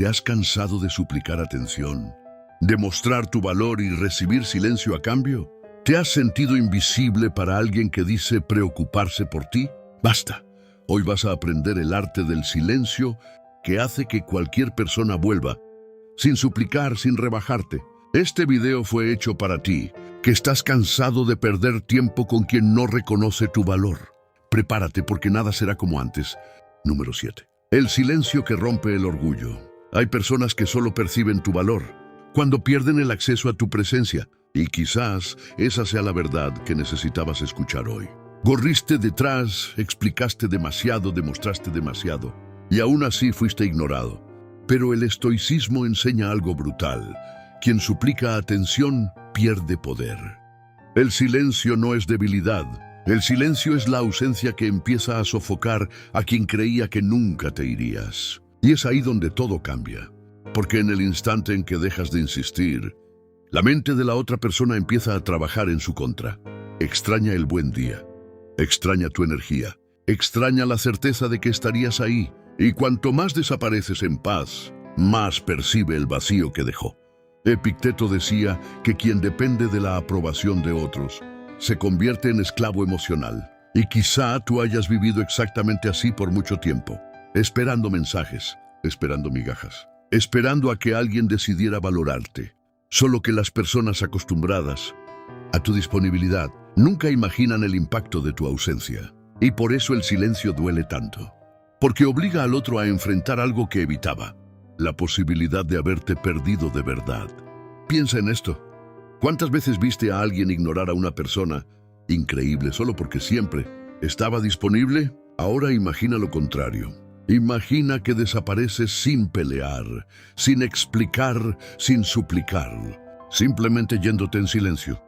¿Te has cansado de suplicar atención, de mostrar tu valor y recibir silencio a cambio? ¿Te has sentido invisible para alguien que dice preocuparse por ti? Basta. Hoy vas a aprender el arte del silencio que hace que cualquier persona vuelva, sin suplicar, sin rebajarte. Este video fue hecho para ti, que estás cansado de perder tiempo con quien no reconoce tu valor. Prepárate porque nada será como antes. Número 7. El silencio que rompe el orgullo. Hay personas que solo perciben tu valor cuando pierden el acceso a tu presencia, y quizás esa sea la verdad que necesitabas escuchar hoy. Corriste detrás, explicaste demasiado, demostraste demasiado, y aún así fuiste ignorado. Pero el estoicismo enseña algo brutal. Quien suplica atención pierde poder. El silencio no es debilidad. El silencio es la ausencia que empieza a sofocar a quien creía que nunca te irías. Y es ahí donde todo cambia. Porque en el instante en que dejas de insistir, la mente de la otra persona empieza a trabajar en su contra. Extraña el buen día. Extraña tu energía. Extraña la certeza de que estarías ahí. Y cuanto más desapareces en paz, más percibe el vacío que dejó. Epicteto decía que quien depende de la aprobación de otros se convierte en esclavo emocional. Y quizá tú hayas vivido exactamente así por mucho tiempo, esperando mensajes, esperando migajas, esperando a que alguien decidiera valorarte. Solo que las personas acostumbradas a tu disponibilidad nunca imaginan el impacto de tu ausencia. Y por eso el silencio duele tanto. Porque obliga al otro a enfrentar algo que evitaba. La posibilidad de haberte perdido de verdad. Piensa en esto. ¿Cuántas veces viste a alguien ignorar a una persona increíble solo porque siempre estaba disponible? Ahora imagina lo contrario. Imagina que desapareces sin pelear, sin explicar, sin suplicar, simplemente yéndote en silencio.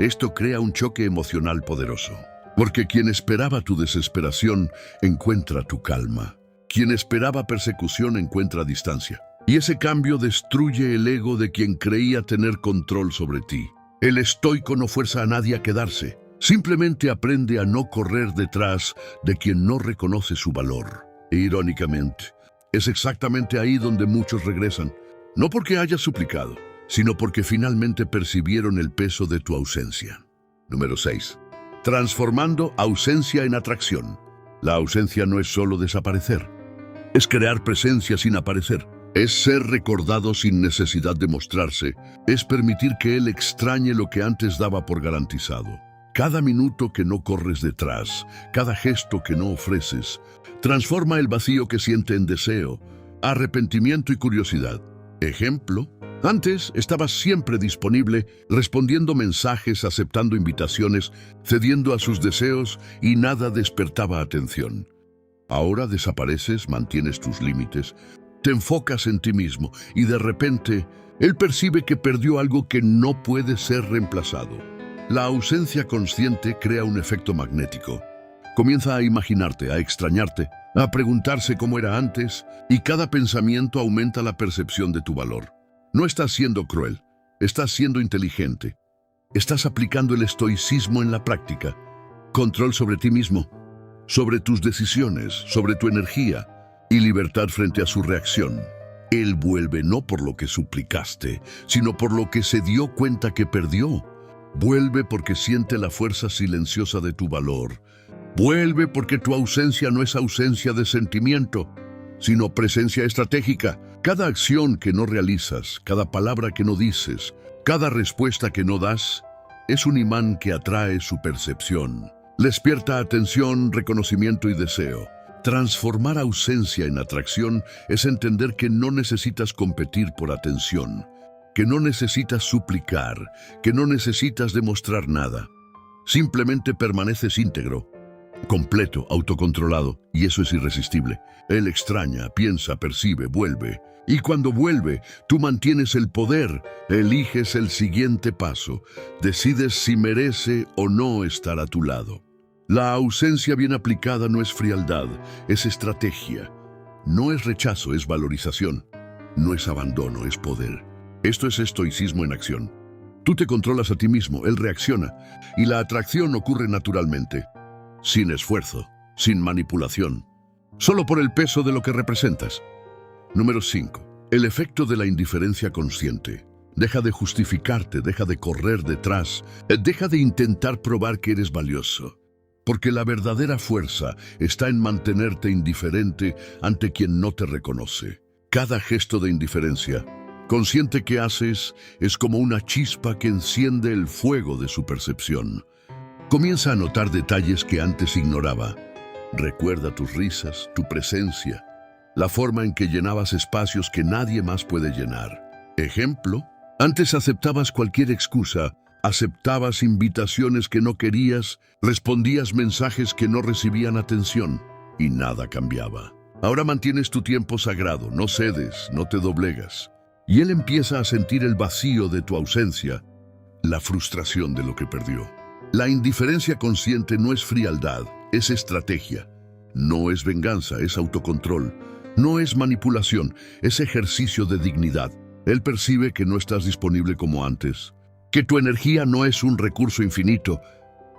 Esto crea un choque emocional poderoso. Porque quien esperaba tu desesperación encuentra tu calma. Quien esperaba persecución encuentra distancia. Y ese cambio destruye el ego de quien creía tener control sobre ti. El estoico no fuerza a nadie a quedarse. Simplemente aprende a no correr detrás de quien no reconoce su valor. E irónicamente, es exactamente ahí donde muchos regresan. No porque hayas suplicado, sino porque finalmente percibieron el peso de tu ausencia. Número 6. Transformando ausencia en atracción. La ausencia no es solo desaparecer. Es crear presencia sin aparecer. Es ser recordado sin necesidad de mostrarse. Es permitir que él extrañe lo que antes daba por garantizado. Cada minuto que no corres detrás, cada gesto que no ofreces, transforma el vacío que siente en deseo, arrepentimiento y curiosidad. Ejemplo, antes estabas siempre disponible, respondiendo mensajes, aceptando invitaciones, cediendo a sus deseos y nada despertaba atención. Ahora desapareces, mantienes tus límites, te enfocas en ti mismo y de repente él percibe que perdió algo que no puede ser reemplazado. La ausencia consciente crea un efecto magnético. Comienza a imaginarte, a extrañarte, a preguntarse cómo era antes y cada pensamiento aumenta la percepción de tu valor. No estás siendo cruel, estás siendo inteligente. Estás aplicando el estoicismo en la práctica. Control sobre ti mismo, sobre tus decisiones, sobre tu energía y libertad frente a su reacción. Él vuelve no por lo que suplicaste, sino por lo que se dio cuenta que perdió. Vuelve porque siente la fuerza silenciosa de tu valor. Vuelve porque tu ausencia no es ausencia de sentimiento, sino presencia estratégica. Cada acción que no realizas, cada palabra que no dices, cada respuesta que no das, es un imán que atrae su percepción. Despierta atención, reconocimiento y deseo. Transformar ausencia en atracción es entender que no necesitas competir por atención, que no necesitas suplicar, que no necesitas demostrar nada. Simplemente permaneces íntegro, completo, autocontrolado, y eso es irresistible. Él extraña, piensa, percibe, vuelve. Y cuando vuelve, tú mantienes el poder, eliges el siguiente paso, decides si merece o no estar a tu lado. La ausencia bien aplicada no es frialdad, es estrategia. No es rechazo, es valorización. No es abandono, es poder. Esto es estoicismo en acción. Tú te controlas a ti mismo, él reacciona, y la atracción ocurre naturalmente, sin esfuerzo, sin manipulación, solo por el peso de lo que representas. Número 5. El efecto de la indiferencia consciente. Deja de justificarte, deja de correr detrás, deja de intentar probar que eres valioso. Porque la verdadera fuerza está en mantenerte indiferente ante quien no te reconoce. Cada gesto de indiferencia consciente que haces es como una chispa que enciende el fuego de su percepción. Comienza a notar detalles que antes ignoraba. Recuerda tus risas, tu presencia, la forma en que llenabas espacios que nadie más puede llenar. Ejemplo, antes aceptabas cualquier excusa, aceptabas invitaciones que no querías, respondías mensajes que no recibían atención y nada cambiaba. Ahora mantienes tu tiempo sagrado, no cedes, no te doblegas. Y él empieza a sentir el vacío de tu ausencia, la frustración de lo que perdió. La indiferencia consciente no es frialdad, es estrategia. No es venganza, es autocontrol. No es manipulación, es ejercicio de dignidad. Él percibe que no estás disponible como antes, que tu energía no es un recurso infinito,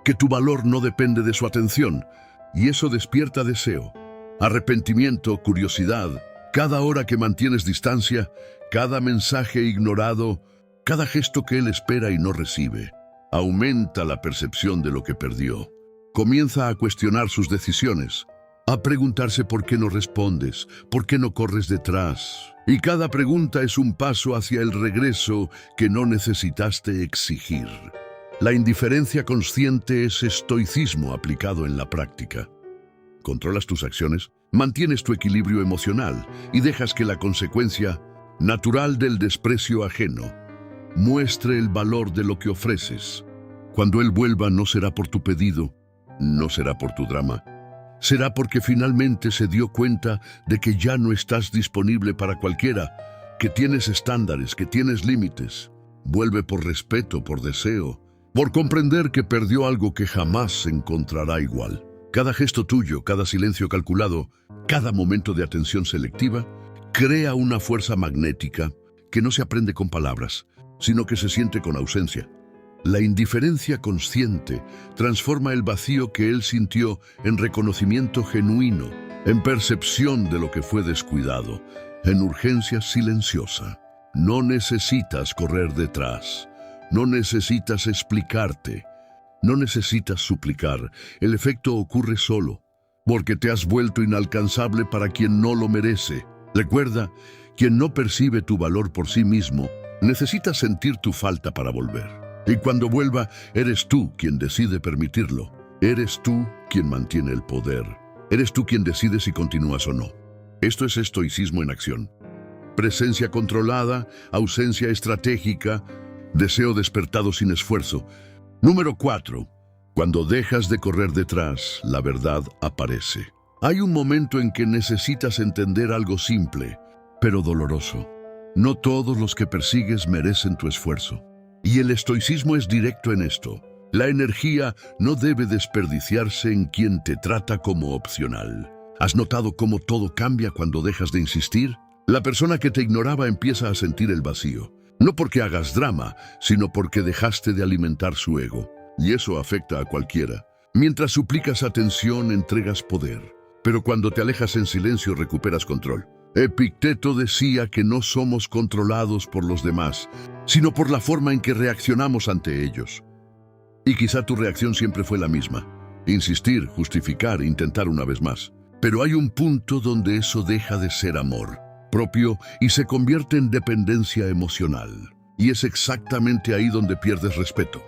que tu valor no depende de su atención, y eso despierta deseo, arrepentimiento, curiosidad. Cada hora que mantienes distancia, cada mensaje ignorado, cada gesto que él espera y no recibe, aumenta la percepción de lo que perdió. Comienza a cuestionar sus decisiones, a preguntarse por qué no respondes, por qué no corres detrás. Y cada pregunta es un paso hacia el regreso que no necesitaste exigir. La indiferencia consciente es estoicismo aplicado en la práctica. Controlas tus acciones, mantienes tu equilibrio emocional y dejas que la consecuencia natural del desprecio ajeno muestre el valor de lo que ofreces. Cuando él vuelva no será por tu pedido, no será por tu drama. Será porque finalmente se dio cuenta de que ya no estás disponible para cualquiera, que tienes estándares, que tienes límites. Vuelve por respeto, por deseo, por comprender que perdió algo que jamás se encontrará igual. Cada gesto tuyo, cada silencio calculado, cada momento de atención selectiva, crea una fuerza magnética que no se aprende con palabras, sino que se siente con ausencia. La indiferencia consciente transforma el vacío que él sintió en reconocimiento genuino, en percepción de lo que fue descuidado, en urgencia silenciosa. No necesitas correr detrás, no necesitas explicarte, no necesitas suplicar. El efecto ocurre solo, porque te has vuelto inalcanzable para quien no lo merece. Recuerda, quien no percibe tu valor por sí mismo, necesita sentir tu falta para volver. Y cuando vuelva, eres tú quien decide permitirlo. Eres tú quien mantiene el poder. Eres tú quien decide si continúas o no. Esto es estoicismo en acción. Presencia controlada, ausencia estratégica, deseo despertado sin esfuerzo. Número 4. Cuando dejas de correr detrás, la verdad aparece. Hay un momento en que necesitas entender algo simple, pero doloroso. No todos los que persigues merecen tu esfuerzo. Y el estoicismo es directo en esto. La energía no debe desperdiciarse en quien te trata como opcional. ¿Has notado cómo todo cambia cuando dejas de insistir? La persona que te ignoraba empieza a sentir el vacío. No porque hagas drama, sino porque dejaste de alimentar su ego. Y eso afecta a cualquiera. Mientras suplicas atención, entregas poder. Pero cuando te alejas en silencio, recuperas control. Epicteto decía que no somos controlados por los demás, sino por la forma en que reaccionamos ante ellos. Y quizá tu reacción siempre fue la misma. Insistir, justificar, intentar una vez más. Pero hay un punto donde eso deja de ser amor propio y se convierte en dependencia emocional. Y es exactamente ahí donde pierdes respeto.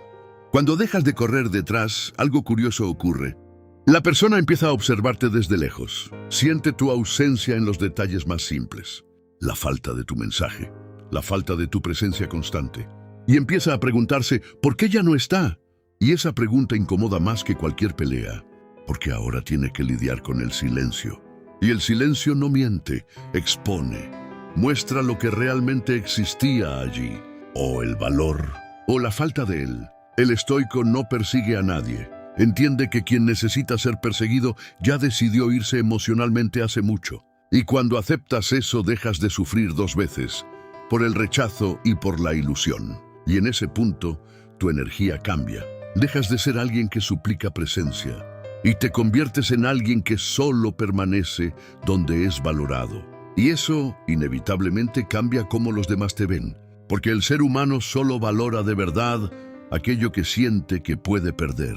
Cuando dejas de correr detrás, algo curioso ocurre. La persona empieza a observarte desde lejos. Siente tu ausencia en los detalles más simples. La falta de tu mensaje, la falta de tu presencia constante. Y empieza a preguntarse, ¿por qué ya no está? Y esa pregunta incomoda más que cualquier pelea, porque ahora tiene que lidiar con el silencio. Y el silencio no miente, expone, muestra lo que realmente existía allí, o el valor, o la falta de él. El estoico no persigue a nadie. Entiende que quien necesita ser perseguido ya decidió irse emocionalmente hace mucho. Y cuando aceptas eso, dejas de sufrir dos veces, por el rechazo y por la ilusión. Y en ese punto, tu energía cambia. Dejas de ser alguien que suplica presencia y te conviertes en alguien que solo permanece donde es valorado. Y eso, inevitablemente, cambia cómo los demás te ven, porque el ser humano solo valora de verdad aquello que siente que puede perder.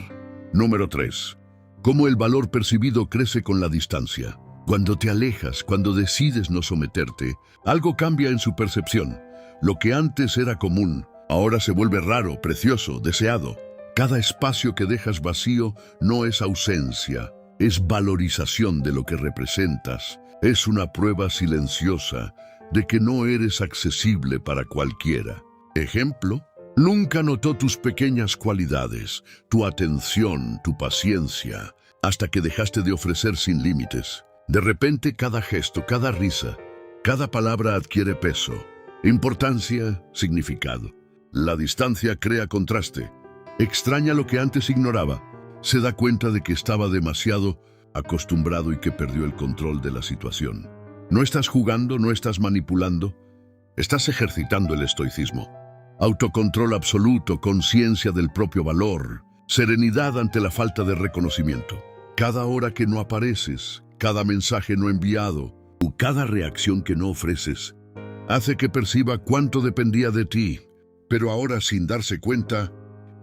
Número 3. Cómo el valor percibido crece con la distancia. Cuando te alejas, cuando decides no someterte, algo cambia en su percepción. Lo que antes era común, ahora se vuelve raro, precioso, deseado. Cada espacio que dejas vacío no es ausencia, es valorización de lo que representas. Es una prueba silenciosa de que no eres accesible para cualquiera. Ejemplo, nunca notó tus pequeñas cualidades, tu atención, tu paciencia, hasta que dejaste de ofrecer sin límites. De repente cada gesto, cada risa, cada palabra adquiere peso, importancia, significado. La distancia crea contraste. Extraña lo que antes ignoraba. Se da cuenta de que estaba demasiado acostumbrado y que perdió el control de la situación. No estás jugando, no estás manipulando, estás ejercitando el estoicismo. Autocontrol absoluto, conciencia del propio valor, serenidad ante la falta de reconocimiento. Cada hora que no apareces, cada mensaje no enviado, o cada reacción que no ofreces, hace que perciba cuánto dependía de ti. Pero ahora, sin darse cuenta,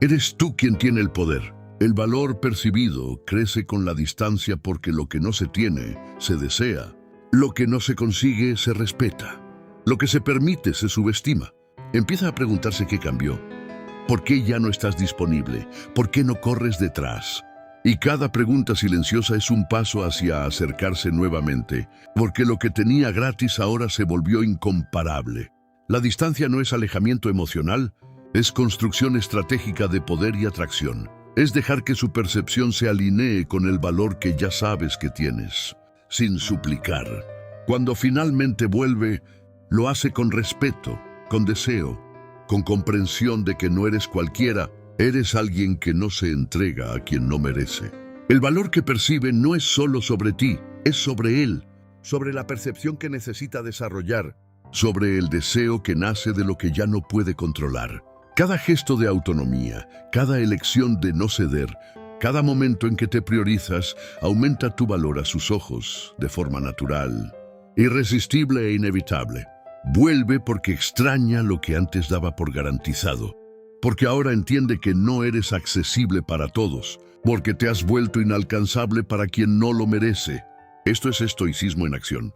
eres tú quien tiene el poder. El valor percibido crece con la distancia porque lo que no se tiene, se desea. Lo que no se consigue, se respeta. Lo que se permite, se subestima. Empieza a preguntarse qué cambió. ¿Por qué ya no estás disponible? ¿Por qué no corres detrás? Y cada pregunta silenciosa es un paso hacia acercarse nuevamente, porque lo que tenía gratis ahora se volvió incomparable. La distancia no es alejamiento emocional, es construcción estratégica de poder y atracción. Es dejar que su percepción se alinee con el valor que ya sabes que tienes, sin suplicar. Cuando finalmente vuelve, lo hace con respeto, con deseo, con comprensión de que no eres cualquiera, eres alguien que no se entrega a quien no merece. El valor que percibe no es solo sobre ti, es sobre él, sobre la percepción que necesita desarrollar, sobre el deseo que nace de lo que ya no puede controlar. Cada gesto de autonomía, cada elección de no ceder, cada momento en que te priorizas, aumenta tu valor a sus ojos de forma natural, irresistible e inevitable. Vuelve porque extraña lo que antes daba por garantizado, porque ahora entiende que no eres accesible para todos, porque te has vuelto inalcanzable para quien no lo merece. Esto es estoicismo en acción.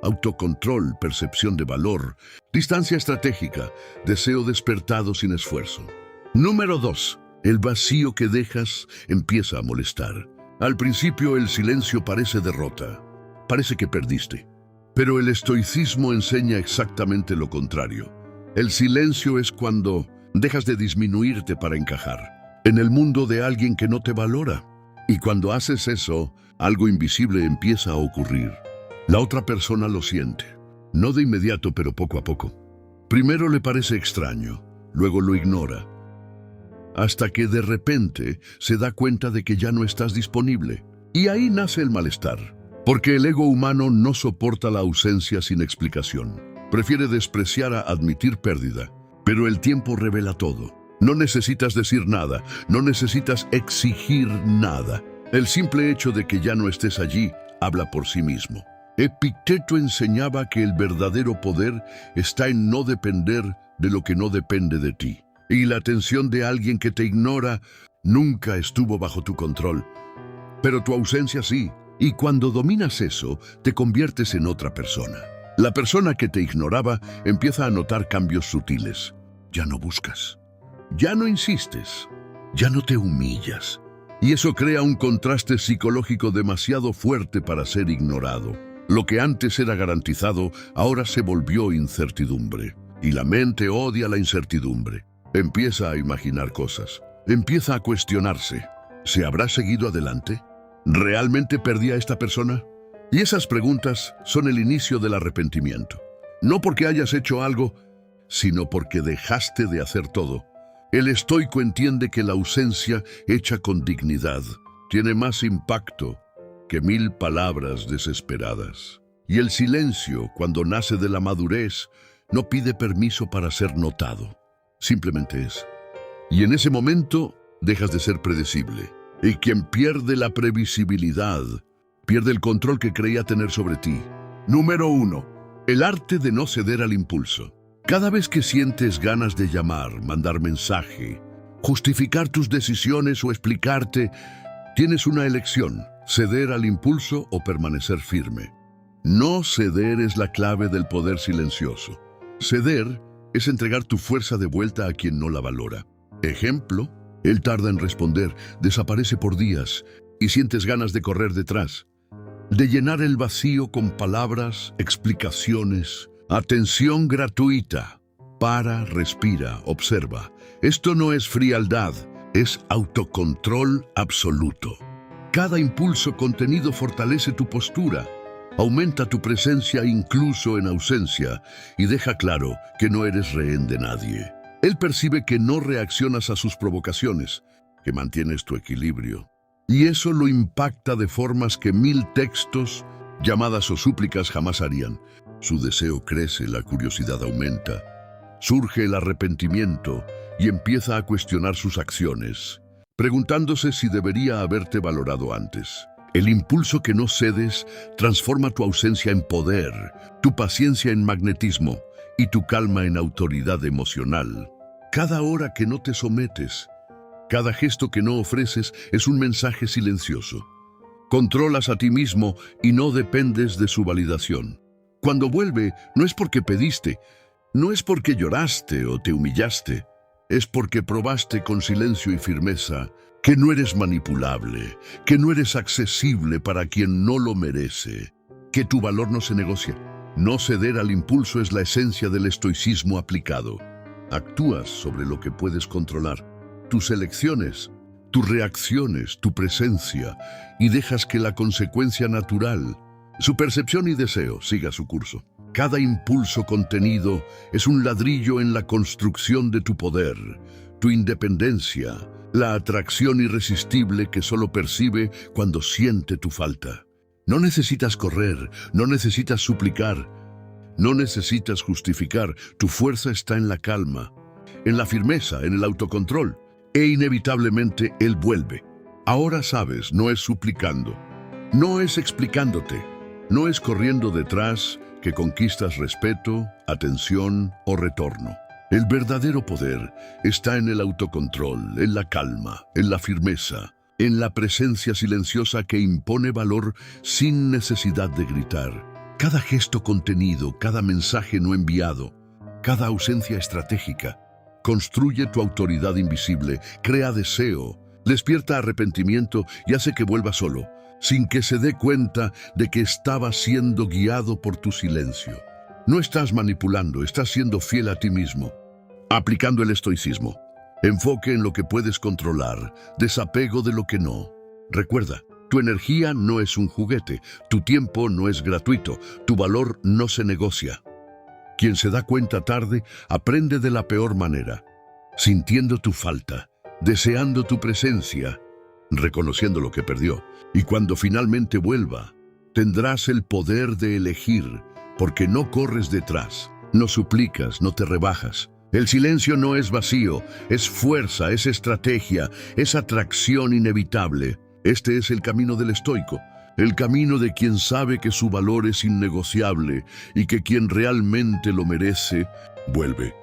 Autocontrol, percepción de valor, distancia estratégica, deseo despertado sin esfuerzo. Número 2. El vacío que dejas empieza a molestar. Al principio el silencio parece derrota, parece que perdiste. Pero el estoicismo enseña exactamente lo contrario. El silencio es cuando dejas de disminuirte para encajar en el mundo de alguien que no te valora. Y cuando haces eso, algo invisible empieza a ocurrir. La otra persona lo siente, no de inmediato, pero poco a poco. Primero le parece extraño, luego lo ignora, hasta que de repente se da cuenta de que ya no estás disponible. Y ahí nace el malestar, porque el ego humano no soporta la ausencia sin explicación. Prefiere despreciar a admitir pérdida, pero el tiempo revela todo. No necesitas decir nada, no necesitas exigir nada. El simple hecho de que ya no estés allí habla por sí mismo. Epicteto enseñaba que el verdadero poder está en no depender de lo que no depende de ti. Y la atención de alguien que te ignora nunca estuvo bajo tu control. Pero tu ausencia sí. Y cuando dominas eso, te conviertes en otra persona. La persona que te ignoraba empieza a notar cambios sutiles. Ya no buscas. Ya no insistes. Ya no te humillas. Y eso crea un contraste psicológico demasiado fuerte para ser ignorado. Lo que antes era garantizado, ahora se volvió incertidumbre. Y la mente odia la incertidumbre. Empieza a imaginar cosas. Empieza a cuestionarse. ¿Se habrá seguido adelante? ¿Realmente perdí a esta persona? Y esas preguntas son el inicio del arrepentimiento. No porque hayas hecho algo, sino porque dejaste de hacer todo. El estoico entiende que la ausencia hecha con dignidad tiene más impacto que 1000 palabras desesperadas. Y el silencio, cuando nace de la madurez, no pide permiso para ser notado. Simplemente es. Y en ese momento dejas de ser predecible. Y quien pierde la previsibilidad, pierde el control que creía tener sobre ti. Número 1. El arte de no ceder al impulso. Cada vez que sientes ganas de llamar, mandar mensaje, justificar tus decisiones o explicarte, tienes una elección: ceder al impulso o permanecer firme. No ceder es la clave del poder silencioso. Ceder es entregar tu fuerza de vuelta a quien no la valora. Ejemplo: él tarda en responder, desaparece por días y sientes ganas de correr detrás, de llenar el vacío con palabras, explicaciones, atención gratuita. Para, respira, observa. Esto no es frialdad, es autocontrol absoluto. Cada impulso contenido fortalece tu postura, aumenta tu presencia incluso en ausencia y deja claro que no eres rehén de nadie. Él percibe que no reaccionas a sus provocaciones, que mantienes tu equilibrio. Y eso lo impacta de formas que 1000 textos, llamadas o súplicas jamás harían. Su deseo crece, la curiosidad aumenta. Surge el arrepentimiento y empieza a cuestionar sus acciones, preguntándose si debería haberte valorado antes. El impulso que no cedes transforma tu ausencia en poder, tu paciencia en magnetismo y tu calma en autoridad emocional. Cada hora que no te sometes, cada gesto que no ofreces es un mensaje silencioso. Controlas a ti mismo y no dependes de su validación. Cuando vuelve, no es porque pediste, no es porque lloraste o te humillaste, es porque probaste con silencio y firmeza que no eres manipulable, que no eres accesible para quien no lo merece, que tu valor no se negocia. No ceder al impulso es la esencia del estoicismo aplicado. Actúas sobre lo que puedes controlar, tus elecciones, tus reacciones, tu presencia, y dejas que la consecuencia natural, su percepción y deseo, siga su curso. Cada impulso contenido es un ladrillo en la construcción de tu poder, tu independencia, la atracción irresistible que solo percibe cuando siente tu falta. No necesitas correr, no necesitas suplicar, no necesitas justificar. Tu fuerza está en la calma, en la firmeza, en el autocontrol, e inevitablemente Él vuelve. Ahora sabes, no es suplicando, no es explicándote, no es corriendo detrás que conquistas respeto, atención o retorno. El verdadero poder está en el autocontrol, en la calma, en la firmeza, en la presencia silenciosa que impone valor sin necesidad de gritar. Cada gesto contenido, cada mensaje no enviado, cada ausencia estratégica, construye tu autoridad invisible, crea deseo, despierta arrepentimiento y hace que vuelva solo, sin que se dé cuenta de que estaba siendo guiado por tu silencio. No estás manipulando, estás siendo fiel a ti mismo. Aplicando el estoicismo. Enfoque en lo que puedes controlar, desapego de lo que no. Recuerda, tu energía no es un juguete, tu tiempo no es gratuito, tu valor no se negocia. Quien se da cuenta tarde, aprende de la peor manera, sintiendo tu falta, deseando tu presencia, reconociendo lo que perdió. Y cuando finalmente vuelva, tendrás el poder de elegir, porque no corres detrás, no suplicas, no te rebajas. El silencio no es vacío, es fuerza, es estrategia, es atracción inevitable. Este es el camino del estoico, el camino de quien sabe que su valor es innegociable y que quien realmente lo merece, vuelve.